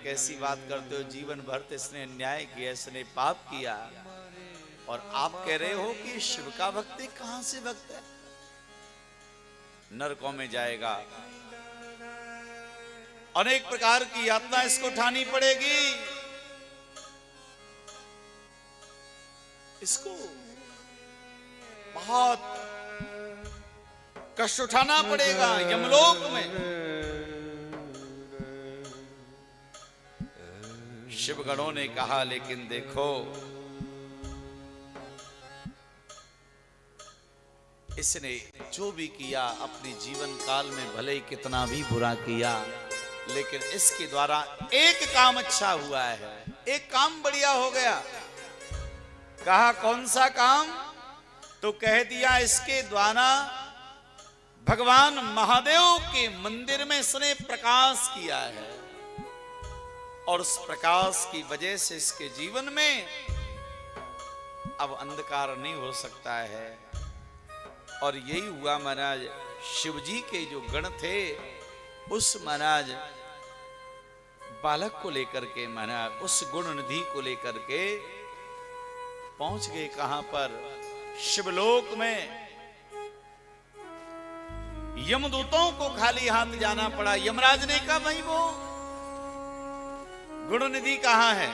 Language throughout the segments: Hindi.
कैसी बात करते हो, जीवन भर तो इसने अन्याय किया, इसने पाप किया, और आप कह रहे हो कि शिव का भक्त है। कहां से भक्त है? नरकों में जाएगा, अनेक प्रकार की यातना इसको उठानी पड़ेगी, इसको बहुत कष्ट उठाना पड़ेगा यमलोक में। शिवगणों ने कहा लेकिन देखो, इसने जो भी किया अपने जीवन काल में भले ही कितना भी बुरा किया, लेकिन इसके द्वारा एक काम अच्छा हुआ है, एक काम बढ़िया हो गया। कहा कौन सा काम? तो कह दिया इसके द्वारा भगवान महादेव के मंदिर में इसने प्रकाश किया है, और उस प्रकाश की वजह से इसके जीवन में अब अंधकार नहीं हो सकता है। और यही हुआ महाराज, शिव जी के जो गण थे उस महाराज बालक को लेकर के, महाराज उस गुण निधि को लेकर के पहुंच गए कहां पर? शिवलोक में। यमदूतों को खाली हाथ जाना पड़ा। यमराज ने कहा भाई वो गुण निधि कहां है?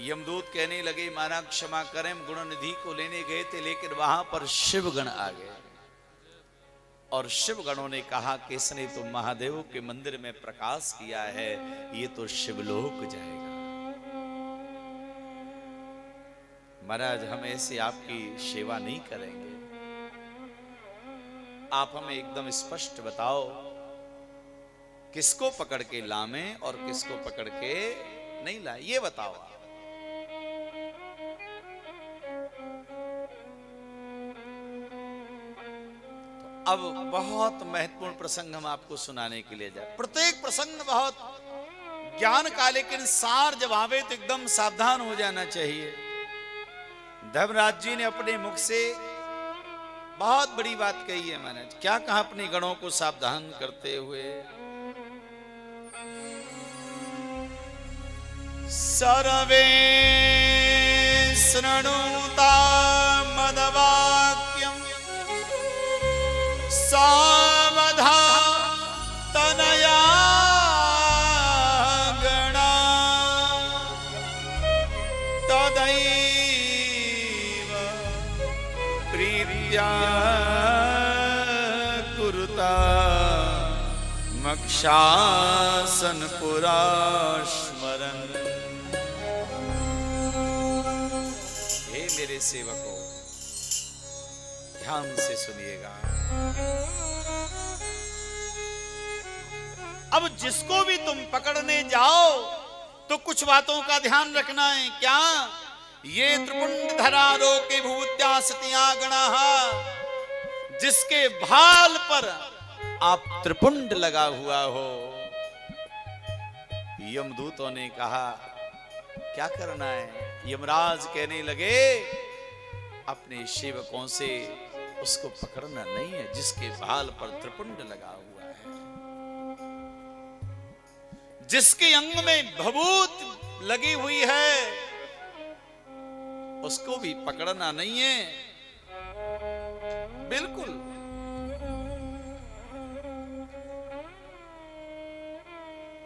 यमदूत कहने लगे महाराज क्षमा करें, गुण निधि को लेने गए थे, लेकिन वहां पर शिवगण आ गए, और शिवगणों ने कहा कि इसने तो महादेव के मंदिर में प्रकाश किया है, ये तो शिवलोक जाएगा। महाराज हम ऐसे आपकी सेवा नहीं करेंगे, आप हमें एकदम स्पष्ट बताओ किसको पकड़ के लामें और किसको पकड़ के नहीं लाए, ये बताओ आप। अब बहुत महत्वपूर्ण प्रसंग हम आपको सुनाने के लिए जाए। प्रत्येक प्रसंग बहुत ज्ञान का, लेकिन सार जब आवे तो एकदम सावधान हो जाना चाहिए। धर्मराज जी ने अपने मुख से बहुत बड़ी बात कही है महाराज। क्या कहा अपने गणों को सावधान करते हुए? सर्वे शृणुता मदवाक्यम सावधा तनया गणा तदैव प्रीत्या कुरुता मक्षासन पुरा स्मरन्। हे मेरे सेवकों, ध्यान से सुनिएगा। अब जिसको भी तुम पकड़ने जाओ तो कुछ बातों का ध्यान रखना है। क्या? ये त्रिपुंड धरारो के भूत्या सतिया गणाः, जिसके भाल पर आप त्रिपुंड लगा हुआ हो। यमदूतों ने कहा क्या करना है? यमराज कहने लगे अपने सेवकों से उसको पकड़ना नहीं है जिसके भाल पर त्रिपुंड लगा हुआ है, जिसके अंग में भभूत लगी हुई है, उसको भी पकड़ना नहीं है। बिल्कुल।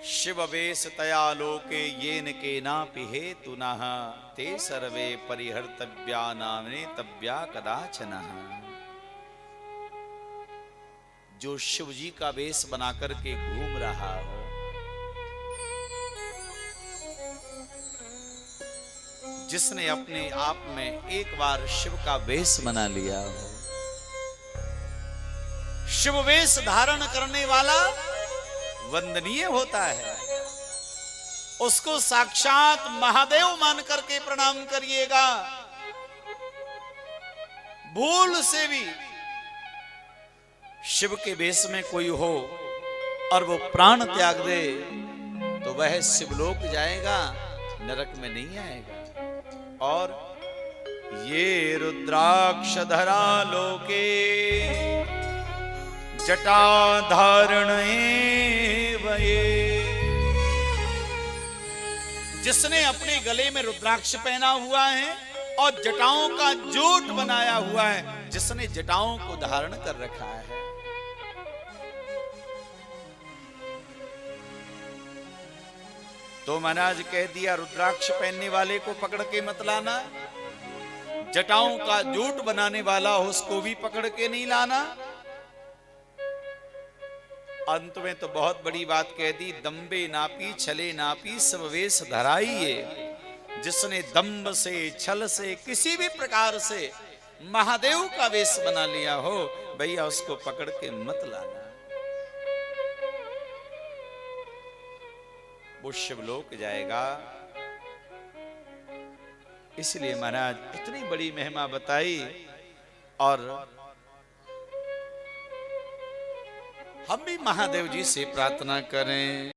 शिववेश तया लोके येन केनापि हेतुनः ते सर्वे परिहर्तव्या नानेतव्या कदाचनः। जो शिव जी का वेश बना करके घूम रहा हो, जिसने अपने आप में एक बार शिव का वेश बना लिया हो, शिव वेश धारण करने वाला वंदनीय होता है। उसको साक्षात महादेव मान करके प्रणाम करिएगा। भूल से भी शिव के वेश में कोई हो और वो प्राण त्याग दे तो वह शिवलोक जाएगा, नरक में नहीं आएगा। और ये रुद्राक्षधरा लोके जटा धारण वये जिसने अपने गले में रुद्राक्ष पहना हुआ है और जटाओं का जोट बनाया हुआ है, जिसने जटाओं को धारण कर रखा है। तो महाराज कह दिया, रुद्राक्ष पहनने वाले को पकड़ के मत लाना, जटाओं का जोट बनाने वाला हो उसको भी पकड़ के नहीं लाना। अंत में तो बहुत बड़ी बात कह दी, दम्बे नापी छले नापी सब वेश धराइए। जिसने दम्ब से छल से किसी भी प्रकार से महादेव का वेश बना लिया हो, भैया उसको पकड़ के मत लाना, वो शिवलोक जाएगा। इसलिए महाराज इतनी बड़ी महिमा बताई। और हम भी महादेव जी से प्रार्थना करें।